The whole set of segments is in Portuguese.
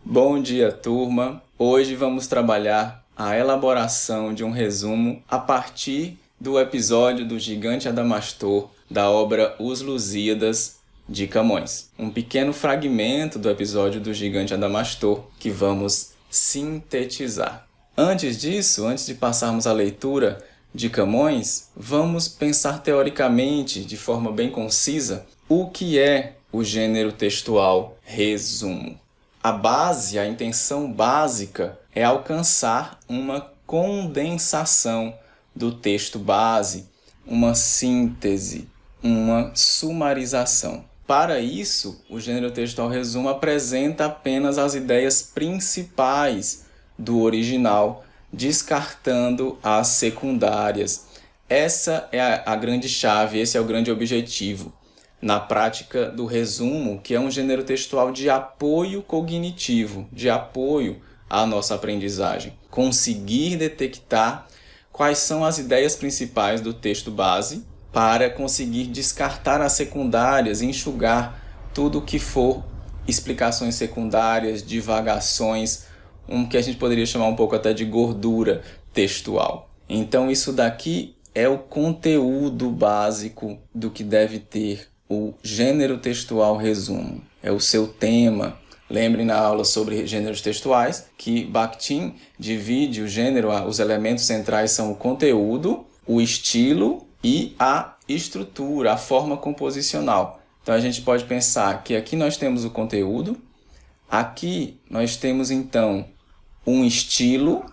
Bom dia, turma! Hoje vamos trabalhar a elaboração de um resumo a partir do episódio do Gigante Adamastor da obra Os Lusíadas de Camões. Um pequeno fragmento do episódio do Gigante Adamastor que vamos sintetizar. Antes disso, antes de passarmos à leitura de Camões, vamos pensar teoricamente, de forma bem concisa, o que é o gênero textual resumo. A base, a intenção básica é alcançar uma condensação do texto base, uma síntese, uma sumarização. Para isso, o gênero textual resumo apresenta apenas as ideias principais do original, descartando as secundárias. Essa é a grande chave, esse é o grande objetivo na prática do resumo, que é um gênero textual de apoio cognitivo, de apoio à nossa aprendizagem. Conseguir detectar quais são as ideias principais do texto base para conseguir descartar as secundárias, enxugar tudo que for explicações secundárias, divagações, que a gente poderia chamar um pouco até de gordura textual. Então isso daqui é o conteúdo básico do que deve ter o gênero textual resumo. É o seu tema. Lembrem na aula sobre gêneros textuais que Bakhtin divide o gênero, os elementos centrais são o conteúdo, o estilo e a estrutura, a forma composicional. Então a gente pode pensar que aqui nós temos o conteúdo, aqui nós temos então um estilo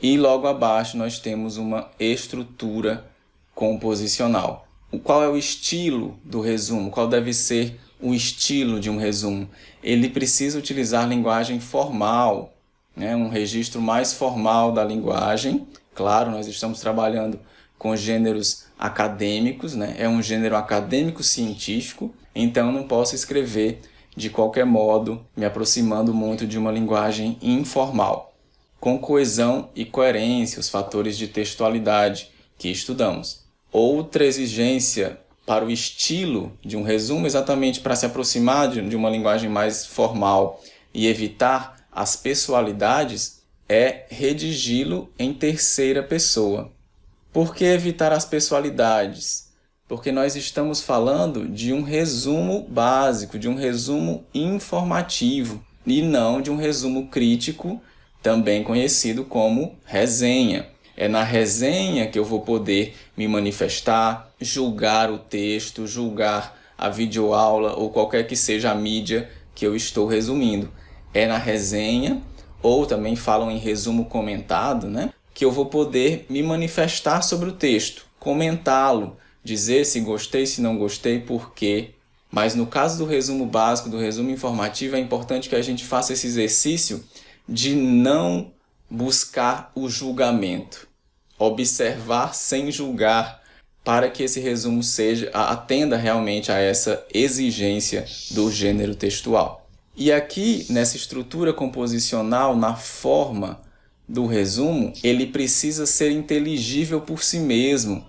e logo abaixo nós temos uma estrutura composicional. Qual é o estilo do resumo? Qual deve ser o estilo de um resumo? Ele precisa utilizar linguagem formal, um registro mais formal da linguagem. Claro, nós estamos trabalhando com gêneros acadêmicos, é um gênero acadêmico-científico, então eu não posso escrever de qualquer modo, me aproximando muito de uma linguagem informal, com coesão e coerência, os fatores de textualidade que estudamos. Outra exigência para o estilo de um resumo, exatamente para se aproximar de uma linguagem mais formal e evitar as pessoalidades, é redigi-lo em terceira pessoa. Por que evitar as pessoalidades? Porque nós estamos falando de um resumo básico, de um resumo informativo, e não de um resumo crítico, também conhecido como resenha. É na resenha que eu vou poder me manifestar, julgar o texto, julgar a videoaula ou qualquer que seja a mídia que eu estou resumindo. É na resenha, ou também falam em resumo comentado, que eu vou poder me manifestar sobre o texto, comentá-lo, dizer se gostei, se não gostei, por quê. Mas no caso do resumo básico, do resumo informativo, é importante que a gente faça esse exercício de não buscar o julgamento, observar sem julgar, para que esse resumo atenda realmente a essa exigência do gênero textual. E aqui, nessa estrutura composicional, na forma do resumo, ele precisa ser inteligível por si mesmo.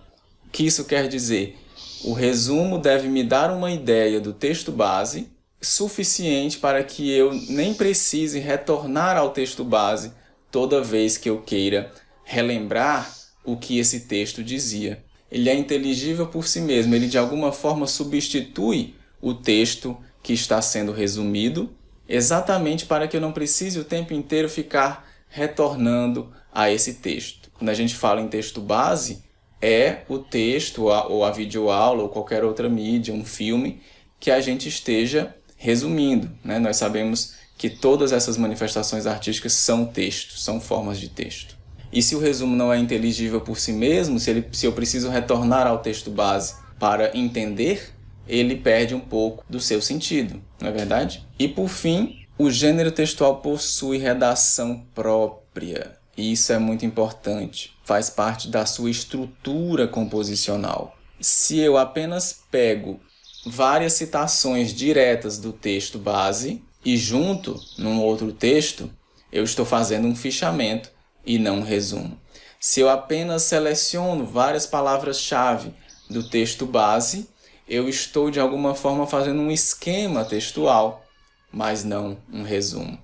O que isso quer dizer? O resumo deve me dar uma ideia do texto base suficiente para que eu nem precise retornar ao texto base toda vez que eu queira relembrar o que esse texto dizia. Ele é inteligível por si mesmo, ele de alguma forma substitui o texto que está sendo resumido, exatamente para que eu não precise o tempo inteiro ficar retornando a esse texto. Quando a gente fala em texto base, é o texto ou a videoaula ou qualquer outra mídia, um filme, que a gente esteja resumindo. Nós sabemos que todas essas manifestações artísticas são textos, são formas de texto. E se o resumo não é inteligível por si mesmo, se eu preciso retornar ao texto base para entender, ele perde um pouco do seu sentido, não é verdade? E por fim, o gênero textual possui redação própria. E isso é muito importante, faz parte da sua estrutura composicional. Se eu apenas pego várias citações diretas do texto base e junto num outro texto, eu estou fazendo um fichamento e não um resumo. Se eu apenas seleciono várias palavras-chave do texto base, eu estou de alguma forma fazendo um esquema textual, mas não um resumo.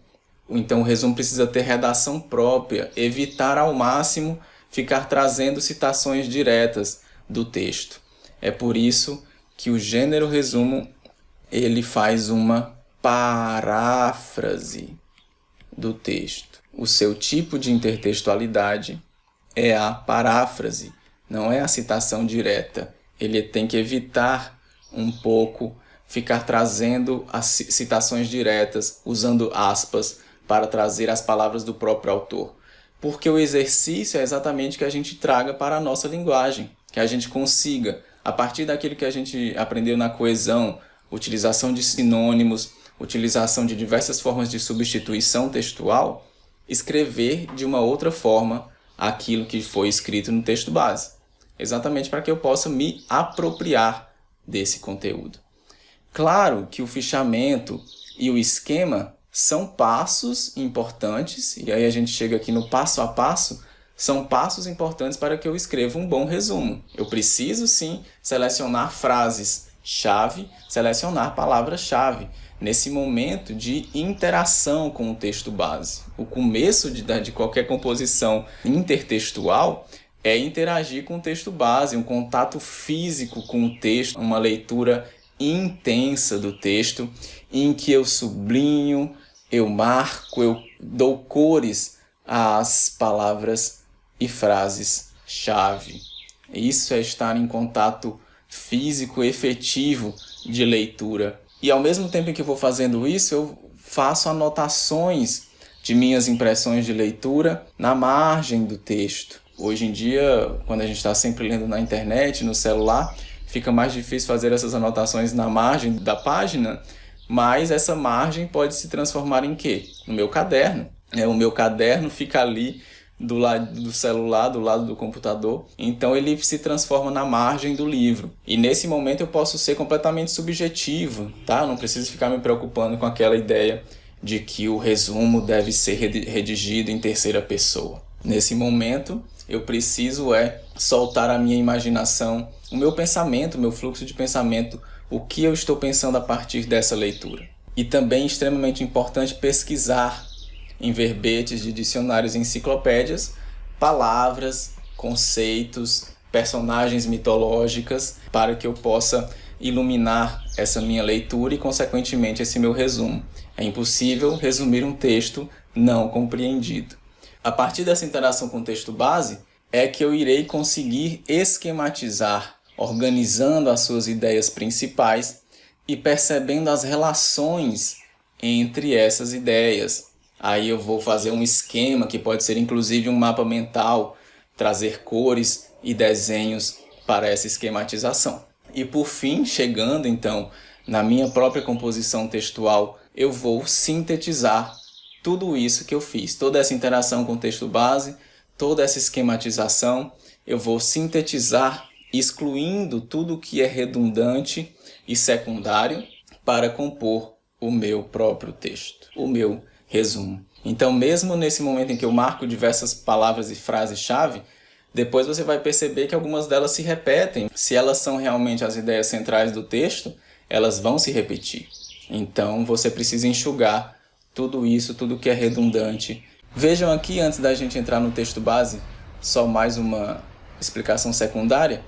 Então o resumo precisa ter redação própria, evitar ao máximo ficar trazendo citações diretas do texto. É por isso que o gênero resumo ele faz uma paráfrase do texto. O seu tipo de intertextualidade é a paráfrase, não é a citação direta. Ele tem que evitar um pouco ficar trazendo as citações diretas, usando aspas, para trazer as palavras do próprio autor. Porque o exercício é exatamente que a gente traga para a nossa linguagem, que a gente consiga, a partir daquilo que a gente aprendeu na coesão, utilização de sinônimos, utilização de diversas formas de substituição textual, escrever de uma outra forma aquilo que foi escrito no texto base. Exatamente para que eu possa me apropriar desse conteúdo. Claro que o fichamento e o esquema são passos importantes, e aí a gente chega aqui no passo a passo, são passos importantes para que eu escreva um bom resumo. Eu preciso sim selecionar frases-chave, selecionar palavras-chave, nesse momento de interação com o texto base. O começo de qualquer composição intertextual é interagir com o texto base, um contato físico com o texto, uma leitura intensa do texto, em que eu sublinho, eu marco, eu dou cores às palavras e frases-chave. Isso é estar em contato físico efetivo de leitura. E ao mesmo tempo em que eu vou fazendo isso, eu faço anotações de minhas impressões de leitura na margem do texto. Hoje em dia, quando a gente está sempre lendo na internet, no celular, fica mais difícil fazer essas anotações na margem da página, mas essa margem pode se transformar em quê? No meu caderno. O meu caderno fica ali do lado do celular, do lado do computador, então ele se transforma na margem do livro. E nesse momento eu posso ser completamente subjetivo, tá? Eu não preciso ficar me preocupando com aquela ideia de que o resumo deve ser redigido em terceira pessoa. Nesse momento eu preciso soltar a minha imaginação, o meu pensamento, o meu fluxo de pensamento, o que eu estou pensando a partir dessa leitura. E também extremamente importante pesquisar em verbetes de dicionários e enciclopédias, palavras, conceitos, personagens mitológicas, para que eu possa iluminar essa minha leitura e, consequentemente, esse meu resumo. É impossível resumir um texto não compreendido. A partir dessa interação com o texto base, é que eu irei conseguir esquematizar, organizando as suas ideias principais e percebendo as relações entre essas ideias. Aí eu vou fazer um esquema que pode ser inclusive um mapa mental, trazer cores e desenhos para essa esquematização. E por fim, chegando então na minha própria composição textual, eu vou sintetizar tudo isso que eu fiz, toda essa interação com o texto base, toda essa esquematização, eu vou sintetizar, excluindo tudo que é redundante e secundário para compor o meu próprio texto, o meu resumo. Então, mesmo nesse momento em que eu marco diversas palavras e frases-chave, depois você vai perceber que algumas delas se repetem. Se elas são realmente as ideias centrais do texto, elas vão se repetir. Então, você precisa enxugar tudo isso, tudo que é redundante. Vejam aqui, antes da gente entrar no texto base, só mais uma explicação secundária,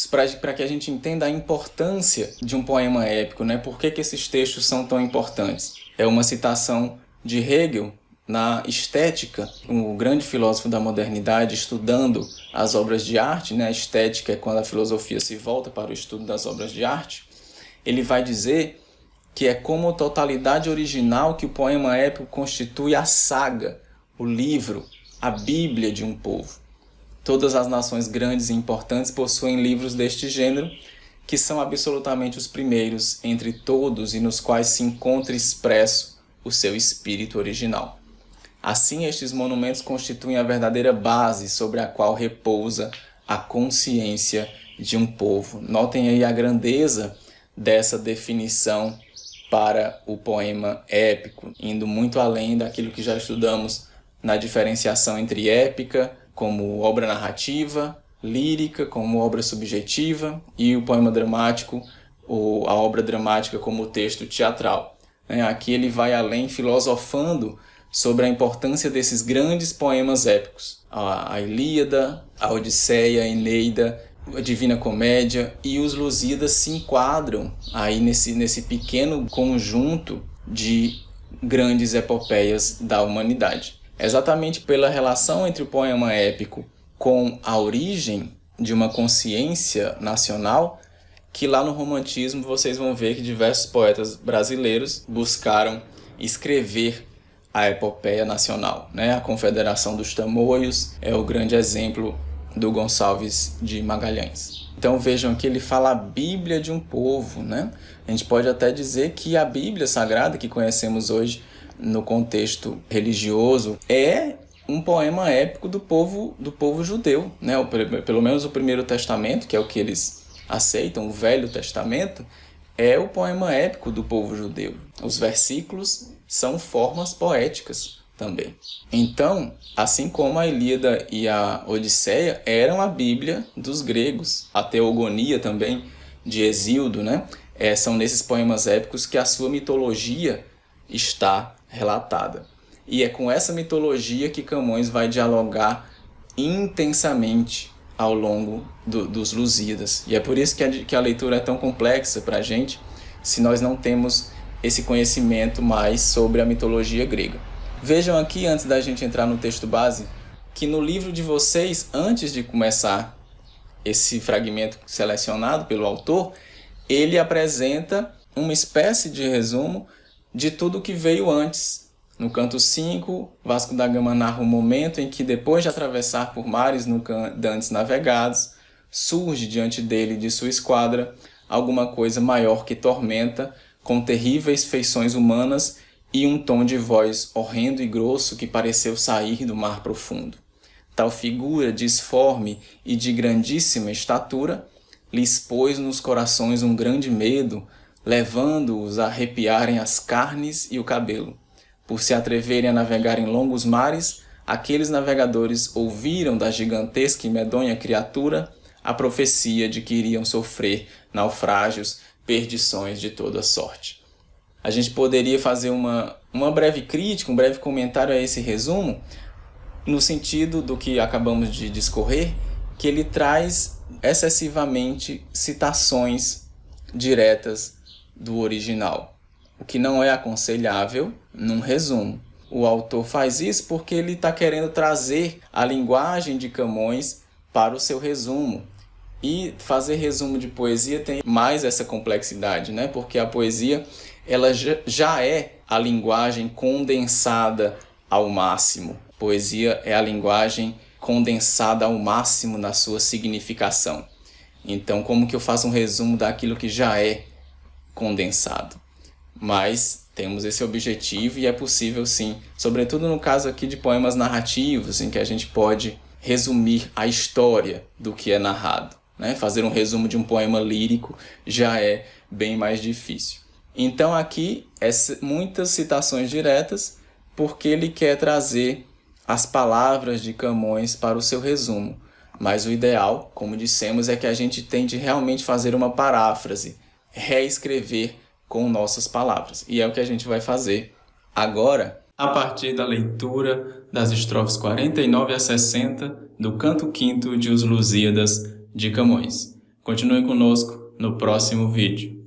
para que a gente entenda a importância de um poema épico, né? Por que esses textos são tão importantes? É uma citação de Hegel na Estética, um grande filósofo da modernidade, estudando as obras de arte, né? A estética é quando a filosofia se volta para o estudo das obras de arte. Ele vai dizer que é como totalidade original que o poema épico constitui a saga, o livro, a Bíblia de um povo. Todas as nações grandes e importantes possuem livros deste gênero, que são absolutamente os primeiros entre todos e nos quais se encontra expresso o seu espírito original. Assim, estes monumentos constituem a verdadeira base sobre a qual repousa a consciência de um povo. Notem aí a grandeza dessa definição para o poema épico, indo muito além daquilo que já estudamos na diferenciação entre épica como obra narrativa, lírica como obra subjetiva e o poema dramático, ou a obra dramática como texto teatral. Aqui ele vai além, filosofando sobre a importância desses grandes poemas épicos. A Ilíada, a Odisseia, a Eneida, a Divina Comédia e os Lusíadas se enquadram aí nesse pequeno conjunto de grandes epopeias da humanidade. Exatamente pela relação entre o poema épico com a origem de uma consciência nacional, que lá no romantismo vocês vão ver que diversos poetas brasileiros buscaram escrever a epopeia nacional, né? A Confederação dos Tamoios é o grande exemplo do Gonçalves de Magalhães. Então vejam que ele fala a Bíblia de um povo, né? A gente pode até dizer que a Bíblia Sagrada que conhecemos hoje no contexto religioso é um poema épico do povo judeu, né? Pelo menos o Primeiro Testamento, que é o que eles aceitam, o Velho Testamento, é o poema épico do povo judeu. Os versículos são formas poéticas também. Então, assim como a Ilíada e a Odisseia eram a Bíblia dos gregos, a Teogonia também de Hesíodo, né? São nesses poemas épicos que a sua mitologia está relatada. E é com essa mitologia que Camões vai dialogar intensamente ao longo dos Lusíadas. E é por isso que a leitura é tão complexa para a gente, se nós não temos esse conhecimento mais sobre a mitologia grega. Vejam aqui, antes da gente entrar no texto base, que no livro de vocês, antes de começar esse fragmento selecionado pelo autor, ele apresenta uma espécie de resumo de tudo que veio antes. No canto 5, Vasco da Gama narra o momento em que, depois de atravessar por mares nunca antes navegados, surge diante dele e de sua esquadra alguma coisa maior que tormenta, com terríveis feições humanas e um tom de voz horrendo e grosso que pareceu sair do mar profundo. Tal figura, disforme e de grandíssima estatura, lhes pôs nos corações um grande medo, levando-os a arrepiarem as carnes e o cabelo. Por se atreverem a navegar em longos mares, aqueles navegadores ouviram da gigantesca e medonha criatura a profecia de que iriam sofrer naufrágios, perdições de toda sorte. A gente poderia fazer uma breve crítica, um breve comentário a esse resumo, no sentido do que acabamos de discorrer, que ele traz excessivamente citações diretas do original, o que não é aconselhável num resumo. O autor faz isso porque ele está querendo trazer a linguagem de Camões para o seu resumo. E fazer resumo de poesia tem mais essa complexidade, né? Porque a poesia ela já é a linguagem condensada ao máximo. Poesia é a linguagem condensada ao máximo na sua significação. Então, como que eu faço um resumo daquilo que já é condensado? Mas temos esse objetivo e é possível sim, sobretudo no caso aqui de poemas narrativos, em que a gente pode resumir a história do que é narrado, né? Fazer um resumo de um poema lírico já é bem mais difícil. Então aqui, muitas citações diretas, porque ele quer trazer as palavras de Camões para o seu resumo. Mas o ideal, como dissemos, é que a gente tente realmente fazer uma paráfrase, reescrever com nossas palavras. E é o que a gente vai fazer agora, a partir da leitura das estrofes 49 a 60 do canto 5º de Os Lusíadas de Camões. Continue conosco no próximo vídeo.